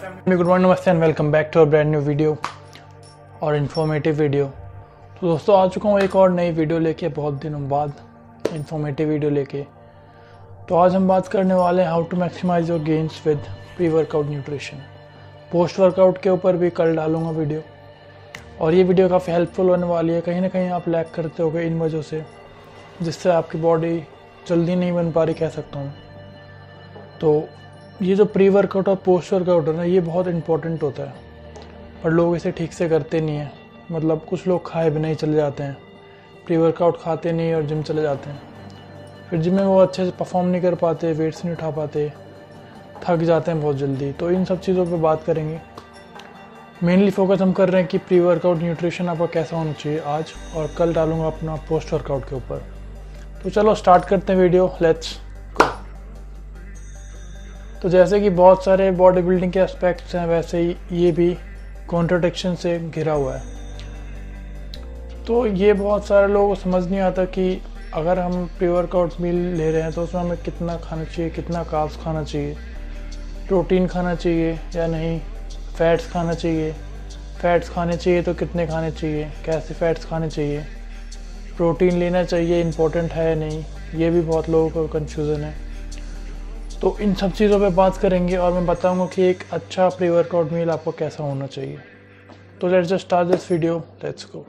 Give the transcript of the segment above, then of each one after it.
Good morning, नमस्ते and welcome back to a brand new video और informative video. तो दोस्तों आ चुका हूँ एक और नई वीडियो लेके, बहुत दिनों बाद इन्फॉर्मेटिव वीडियो लेके। तो आज हम बात करने वाले हैं how to maximise your gains with pre workout nutrition. Post workout के ऊपर भी कल डालूंगा वीडियो, और ये वीडियो काफ़ी हेल्पफुल होने वाली है। कहीं ना कहीं आप लैक करते होगे इन वजह से, जिससे आपकी बॉडी जल्दी नहीं बन पा रही कह सकता हूँ। तो ये जो प्री वर्कआउट और पोस्ट वर्कआउट है ना, ये बहुत इंपॉर्टेंट होता है, पर लोग इसे ठीक से करते नहीं हैं। मतलब कुछ लोग खाए बिना ही चले जाते हैं, प्री वर्कआउट खाते नहीं और जिम चले जाते हैं। फिर जिम में वो अच्छे से परफॉर्म नहीं कर पाते, वेट्स नहीं उठा पाते, थक जाते हैं बहुत जल्दी। तो इन सब चीज़ों पे बात करेंगे। मेनली फोकस हम कर रहे हैं कि प्री वर्कआउट न्यूट्रिशन आपका कैसा होना चाहिए आज, और कल डालूंगा अपना पोस्ट वर्कआउट के ऊपर। तो चलो स्टार्ट करते हैं वीडियो, लेट्स गो। तो जैसे कि बहुत सारे बॉडी बिल्डिंग के एस्पेक्ट्स हैं, वैसे ही ये भी कॉन्ट्रडिक्शन से घिरा हुआ है। तो ये बहुत सारे लोगों को समझ नहीं आता कि अगर हम प्री वर्कआउट मील ले रहे हैं तो उसमें हमें कितना खाना चाहिए, कितना कार्ब्स खाना चाहिए, प्रोटीन खाना चाहिए या नहीं, फैट्स खाना चाहिए, फैट्स खाने चाहिए तो कितने खाने चाहिए, कैसे फैट्स खाने चाहिए, प्रोटीन लेना चाहिए इम्पोर्टेंट है या नहीं। ये भी बहुत लोगों को कन्फ्यूज़न है। तो इन सब चीज़ों पे बात करेंगे और मैं बताऊंगा कि एक अच्छा प्री वर्कआउट मील आपको कैसा होना चाहिए। तो let's just start this video, let's go.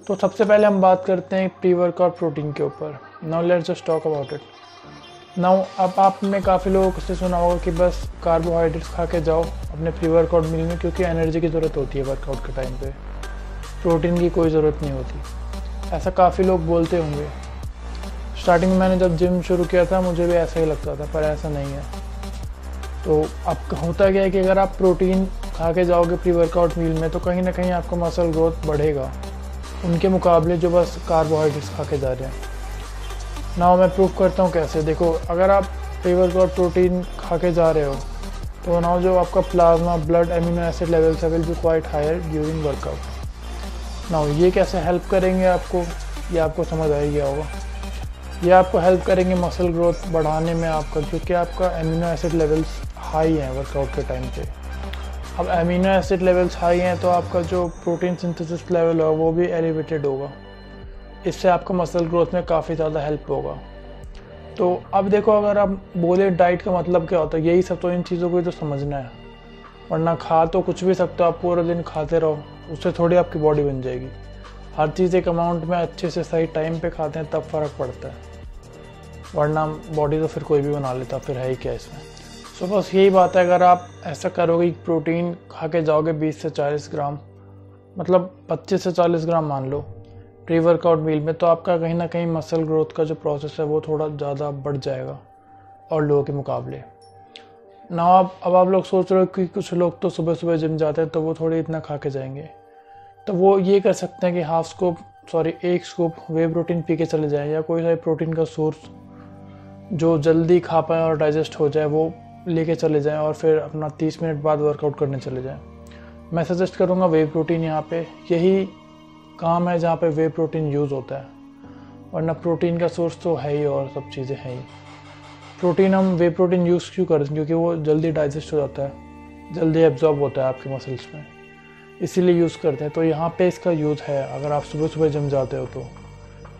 तो सबसे पहले हम बात करते हैं प्री वर्कआउट प्रोटीन के ऊपर। Now let's just talk about it. Now अब आपने काफ़ी लोगों से सुना होगा कि बस कार्बोहाइड्रेट्स खा के जाओ अपने प्री वर्कआउट मील में, क्योंकि एनर्जी की ज़रूरत होती है वर्कआउट के टाइम पे, प्रोटीन की कोई ज़रूरत नहीं होती। ऐसा काफ़ी लोग बोलते होंगे। स्टार्टिंग में मैंने जब जिम शुरू किया था मुझे भी ऐसा ही लगता था, पर ऐसा नहीं है। तो अब होता क्या है कि अगर आप प्रोटीन खा के जाओगे प्री वर्कआउट मील में, तो कहीं ना कहीं आपका मसल ग्रोथ बढ़ेगा उनके मुकाबले जो बस कार्बोहाइड्रेट्स खा के जा रहे हैं। ना मैं प्रूव करता हूँ कैसे। देखो, अगर आप प्री वर्कआउट प्रोटीन खा के जा रहे हो तो ना जो आपका plasma blood amino acid levels will be quite higher during workout. ना ये कैसे हेल्प करेंगे आपको, ये आपको समझ आ ही गया होगा। ये आपको हेल्प करेंगे मसल ग्रोथ बढ़ाने में आपका, क्योंकि आपका एमिनो एसिड लेवल्स हाई हैं वर्कआउट के टाइम पे। अब एमिनो एसिड लेवल्स हाई हैं तो आपका जो प्रोटीन सिंथेसिस लेवल होगा वो भी एलिवेटेड होगा। इससे आपका मसल ग्रोथ में काफ़ी ज़्यादा हेल्प होगा। तो अब देखो, अगर आप बोले डाइट का मतलब क्या होता है, यही सब। तो इन चीज़ों को तो समझना है, वरना खा तो कुछ भी सकते हो आप, पूरा दिन खाते रहो, उससे थोड़ी आपकी बॉडी बन जाएगी। हर चीज़ एक अमाउंट में अच्छे से सही टाइम पे खाते हैं तब फ़र्क पड़ता है, वरना बॉडी तो फिर कोई भी बना लेता, फिर है ही क्या इसमें। सो बस यही बात है। अगर आप ऐसा करोगे कि प्रोटीन खा के जाओगे 20 से 40 ग्राम, मतलब 25 से 40 ग्राम मान लो प्री वर्कआउट मील में, तो आपका कहीं ना कहीं मसल ग्रोथ का जो प्रोसेस है वो थोड़ा ज़्यादा बढ़ जाएगा और लोगों के मुकाबले। ना अब आप लोग सोच रहे हो कि कुछ लोग तो सुबह सुबह जिम जाते हैं तो वो थोड़ी इतना खा के जाएंगे, तो वो ये कर सकते हैं कि एक स्कूप वे प्रोटीन पी के चले जाएं, या कोई सा प्रोटीन का सोर्स जो जल्दी खा पाएँ और डाइजेस्ट हो जाए वो लेके चले जाएं, और फिर अपना 30 मिनट बाद वर्कआउट करने चले जाएं। मैं सजेस्ट करूँगा वे प्रोटीन। यहाँ पे यही काम है जहाँ पे वे प्रोटीन यूज़ होता है, वरना प्रोटीन का सोर्स तो है ही और सब चीज़ें हैं ही। प्रोटीन हम वे प्रोटीन यूज़ क्यों करते हैं, क्योंकि वो जल्दी डाइजेस्ट हो जाता है, जल्दी एब्जॉर्ब होता है आपके मसल्स में, इसीलिए यूज़ करते हैं। तो यहाँ पे इसका यूज़ है। अगर आप सुबह सुबह जिम जाते हो तो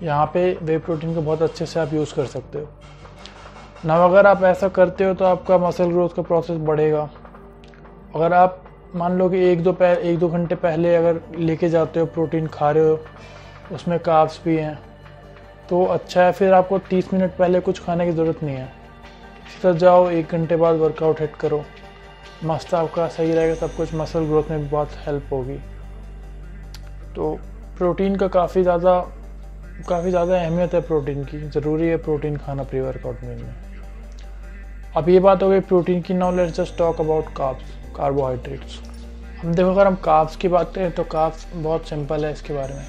यहाँ पे वे प्रोटीन को बहुत अच्छे से आप यूज़ कर सकते हो ना। अगर आप ऐसा करते हो तो आपका मसल ग्रोथ का प्रोसेस बढ़ेगा। अगर आप मान लो कि एक दो घंटे पहले अगर लेके जाते हो, प्रोटीन खा रहे हो, उसमें कार्ब्स भी हैं, तो अच्छा है। फिर आपको 30 मिनट पहले कुछ खाने की ज़रूरत नहीं है, सीधा जाओ 1 घंटे बाद वर्कआउट हिट करो, मस्त आपका सही रहेगा सब कुछ, मसल ग्रोथ में भी बहुत हेल्प होगी। तो प्रोटीन का काफ़ी ज़्यादा अहमियत है प्रोटीन की, ज़रूरी है प्रोटीन खाना प्री वर्कआउट मील में। अब ये बात हो गई प्रोटीन की। Now let's just talk about carbohydrates. हम देखो, अगर हम कार्ब्स की बात करें तो कार्ब्स बहुत सिंपल है इसके बारे में।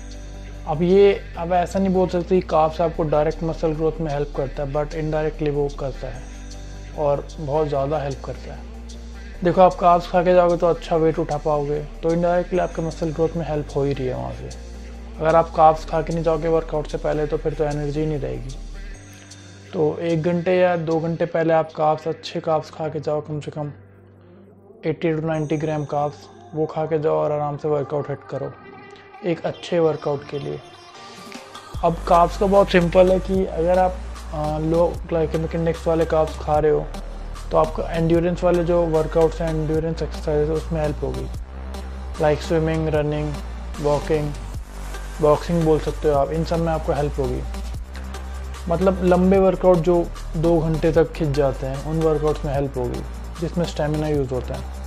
अब ऐसा नहीं बोल सकते कि कार्ब्स आपको डायरेक्ट मसल ग्रोथ में हेल्प करता है, बट इनडायरेक्टली वो करता है और बहुत ज़्यादा हेल्प करता है। देखो, आप कार्ब्स खा के जाओगे तो अच्छा वेट उठा पाओगे, तो इनडायरेक्टली आपके मसल ग्रोथ में हेल्प हो ही रही है वहाँ से। अगर आप कार्ब्स खा के नहीं जाओगे वर्कआउट से पहले तो फिर तो एनर्जी नहीं रहेगी। तो 1 घंटे या 2 घंटे पहले आप अच्छे कार्ब्स खा के जाओ कम से कम, 80 to 90 ग्राम कार्ब्स, वो खा के जाओ और आराम से वर्कआउट हिट करो एक अच्छे वर्कआउट के लिए। अब कार्ब्स का बहुत सिंपल है कि अगर आप लो ग्लाइकेमिक इंडेक्स वाले कार्ब्स खा रहे हो तो आपका एंड्योरेंस वाले जो वर्कआउट्स हैं, एंड्योरेंस एक्सरसाइज, उसमें हेल्प होगी। Like swimming, running, walking, boxing बोल सकते हो आप, इन सब में आपको हेल्प होगी। मतलब लंबे वर्कआउट जो 2 घंटे तक खिंच जाते हैं, उन वर्कआउट्स में हेल्प होगी जिसमें स्टेमिना यूज़ होता है।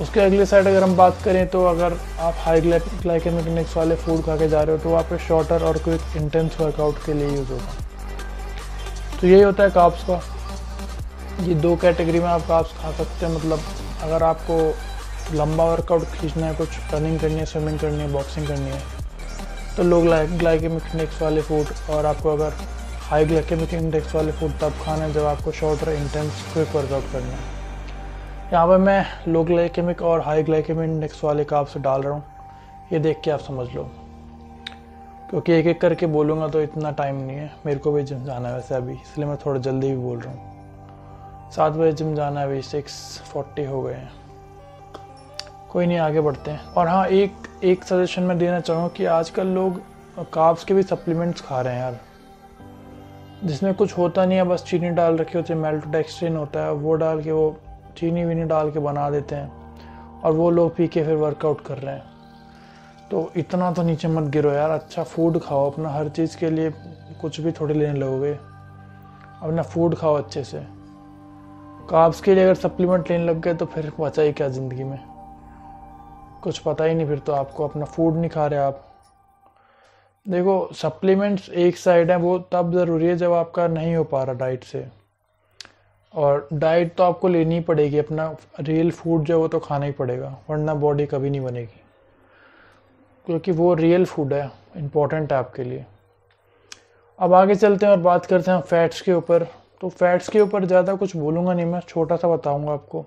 उसके अगले साइड अगर हम बात करें तो अगर आप हाई ग्लाइकेमिक इंडेक्स वाले फूड खा के जा रहे हो तो आपके शॉर्टर और क्विक इंटेंस वर्कआउट के लिए यूज़ होगा। तो यही होता है कार्ब्स का। ये 2 कैटेगरी में आप कार्ब्स खा सकते हैं। मतलब अगर आपको लंबा वर्कआउट खींचना है, कुछ रनिंग करनी है, स्विमिंग करनी है, बॉक्सिंग करनी है, तो लो ग्लाइकेमिक इंडेक्स वाले फूड, और आपको अगर हाई ग्लाइकेमिक इंडेक्स वाले फूड तब खाना है जब आपको शॉर्ट और इंटेंस क्विक वर्कआउट करना है। यहाँ पर मैं लो ग्लाइकेमिक और हाई ग्लाइकेमिक इंडेक्स वाले कार्ब्स डाल रहा हूँ, ये देख के आप समझ लो, क्योंकि एक एक करके बोलूँगा तो इतना टाइम नहीं है। मेरे को भी जिम जाना है वैसे अभी, इसलिए मैं थोड़ा जल्दी भी बोल रहा हूँ। 7 बजे जिम जाना है, अभी 6:40 हो गए हैं। कोई नहीं, आगे बढ़ते हैं। और हाँ, एक सजेशन मैं देना चाहूँगा कि आजकल लोग कार्ब्स के भी सप्लीमेंट्स खा रहे हैं यार, जिसमें कुछ होता नहीं है, बस चीनी डाल रखी होती है, मेल्टोडेक्स्ट्रिन होता है, वो डाल के, वो चीनी वीनी डाल के बना देते हैं और वो लोग पी के फिर वर्कआउट कर रहे हैं। तो इतना तो नीचे मत गिरो यार, अच्छा फूड खाओ अपना। हर चीज़ के लिए कुछ भी थोड़ी लेने लगोगे, अपना फूड खाओ अच्छे से। कार्ब्स के लिए अगर सप्लीमेंट लेने लग गए तो फिर बचा ही क्या ज़िंदगी में, कुछ पता ही नहीं फिर तो आपको, अपना फूड नहीं खा रहे आप। देखो, सप्लीमेंट्स एक साइड है, वो तब ज़रूरी है जब आपका नहीं हो पा रहा डाइट से, और डाइट तो आपको लेनी ही पड़ेगी। अपना रियल फूड जो है वो तो खाना ही पड़ेगा, वरना बॉडी कभी नहीं बनेगी, क्योंकि वो रियल फूड है, इम्पोर्टेंट है आपके लिए। अब आगे चलते हैं और बात करते हैं फैट्स के ऊपर। तो फैट्स के ऊपर ज़्यादा कुछ बोलूँगा नहीं, मैं छोटा सा बताऊँगा आपको।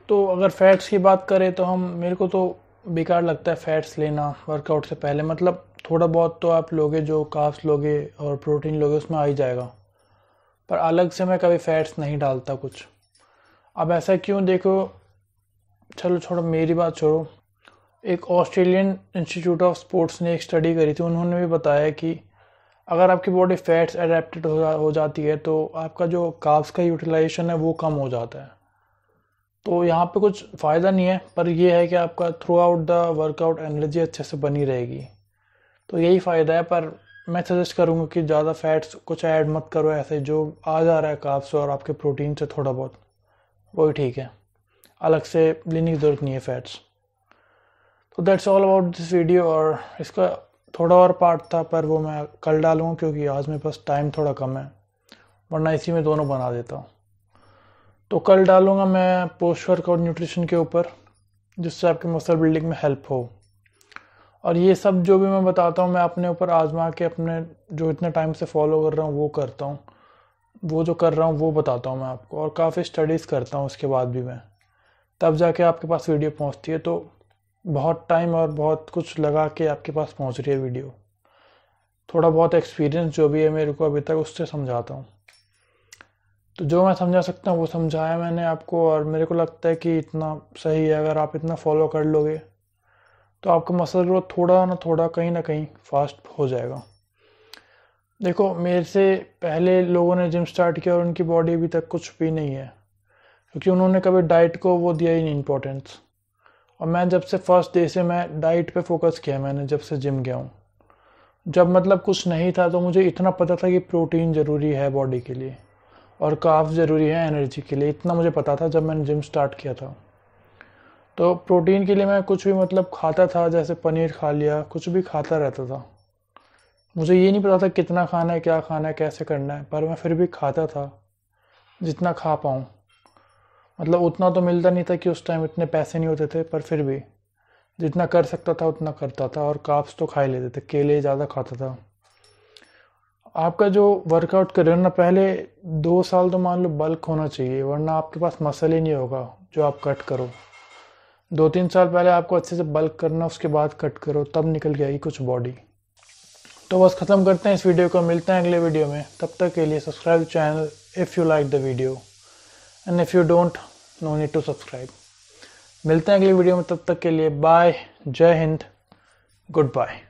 तो अगर फैट्स की बात करें तो मेरे को तो बेकार लगता है फैट्स लेना वर्कआउट से पहले। मतलब थोड़ा बहुत तो आप लोगे, जो कार्ब्स लोगे और प्रोटीन लोगे उसमें आ ही जाएगा, पर अलग से मैं कभी फैट्स नहीं डालता कुछ। अब ऐसा क्यों, देखो, चलो छोड़ो, मेरी बात छोड़ो। एक ऑस्ट्रेलियन इंस्टीट्यूट ऑफ स्पोर्ट्स ने एक स्टडी करी थी, उन्होंने भी बताया कि अगर आपकी बॉडी फैट्स एडेप्टेड हो जाती है तो आपका जो कार्ब्स का यूटिलाइजेशन है वो कम हो जाता है। तो यहाँ पे कुछ फ़ायदा नहीं है, पर यह है कि आपका through out the workout energy अच्छे से बनी रहेगी, तो यही फ़ायदा है। पर मैं सजेस्ट करूँगा कि ज़्यादा फैट्स कुछ ऐड मत करो, ऐसे जो आ जा रहा है कार्ब्स और आपके प्रोटीन से थोड़ा बहुत, वही ठीक है, अलग से लेने की ज़रूरत नहीं है फैट्स। तो that's all about this video. और इसका थोड़ा और पार्ट था, पर वो मैं कल डालूँगा क्योंकि आज मेरे पास टाइम थोड़ा कम है, वरना इसी में दोनों बना देता हूँ। तो कल डालूँगा मैं पोस्ट वर्कआउट न्यूट्रिशन के ऊपर, जिससे आपके मसल बिल्डिंग में हेल्प हो। और ये सब जो भी मैं बताता हूँ मैं अपने ऊपर आजमा के, अपने जो इतने टाइम से फॉलो कर रहा हूँ वो करता हूँ, वो जो कर रहा हूँ वो बताता हूँ मैं आपको, और काफ़ी स्टडीज़ करता हूँ उसके बाद भी मैं, तब जाके आपके पास वीडियो पहुँचती है। तो बहुत टाइम और बहुत कुछ लगा के आपके पास पहुँच रही है वीडियो। थोड़ा बहुत एक्सपीरियंस जो भी है मेरे को अभी तक, उससे समझाता हूँ। तो जो मैं समझा सकता हूँ वो समझाया मैंने आपको, और मेरे को लगता है कि इतना सही है। अगर आप इतना फॉलो कर लोगे तो आपका मसल ग्रोथ थोड़ा ना कहीं फास्ट हो जाएगा। देखो, मेरे से पहले लोगों ने जिम स्टार्ट किया और उनकी बॉडी अभी तक कुछ भी नहीं है, क्योंकि उन्होंने कभी डाइट को वो दिया ही नहीं इम्पोर्टेंस। और मैं जब से फर्स्ट डे से मैं डाइट पे फोकस किया, मैंने जब से जिम गया हूँ। जब मतलब कुछ नहीं था तो मुझे इतना पता था कि प्रोटीन ज़रूरी है बॉडी के लिए और कार्ब्स ज़रूरी है एनर्जी के लिए, इतना मुझे पता था जब मैंने जिम स्टार्ट किया था। तो प्रोटीन के लिए मैं कुछ भी मतलब खाता था, जैसे पनीर खा लिया, कुछ भी खाता रहता था। मुझे ये नहीं पता था कितना खाना है, क्या खाना है, कैसे करना है, पर मैं फिर भी खाता था जितना खा पाऊँ। मतलब उतना तो मिलता नहीं था कि उस टाइम इतने पैसे नहीं होते थे, पर फिर भी जितना कर सकता था उतना करता था। और कार्ब्स तो खा ही लेते थे, केले ज़्यादा खाता था। आपका जो वर्कआउट कर रहे हो ना, पहले 2 साल तो मान लो बल्क होना चाहिए, वरना आपके पास मसल ही नहीं होगा जो आप कट करो। 2-3 साल पहले आपको अच्छे से बल्क करना, उसके बाद कट करो, तब निकल के आएगी कुछ बॉडी। तो बस ख़त्म करते हैं इस वीडियो को, मिलते हैं अगले वीडियो में। तब तक के लिए subscribe channel if you like the video, and if you don't, no need to subscribe. मिलते हैं अगली वीडियो में, तब तक के लिए बाय, जय हिंद, गुड बाय।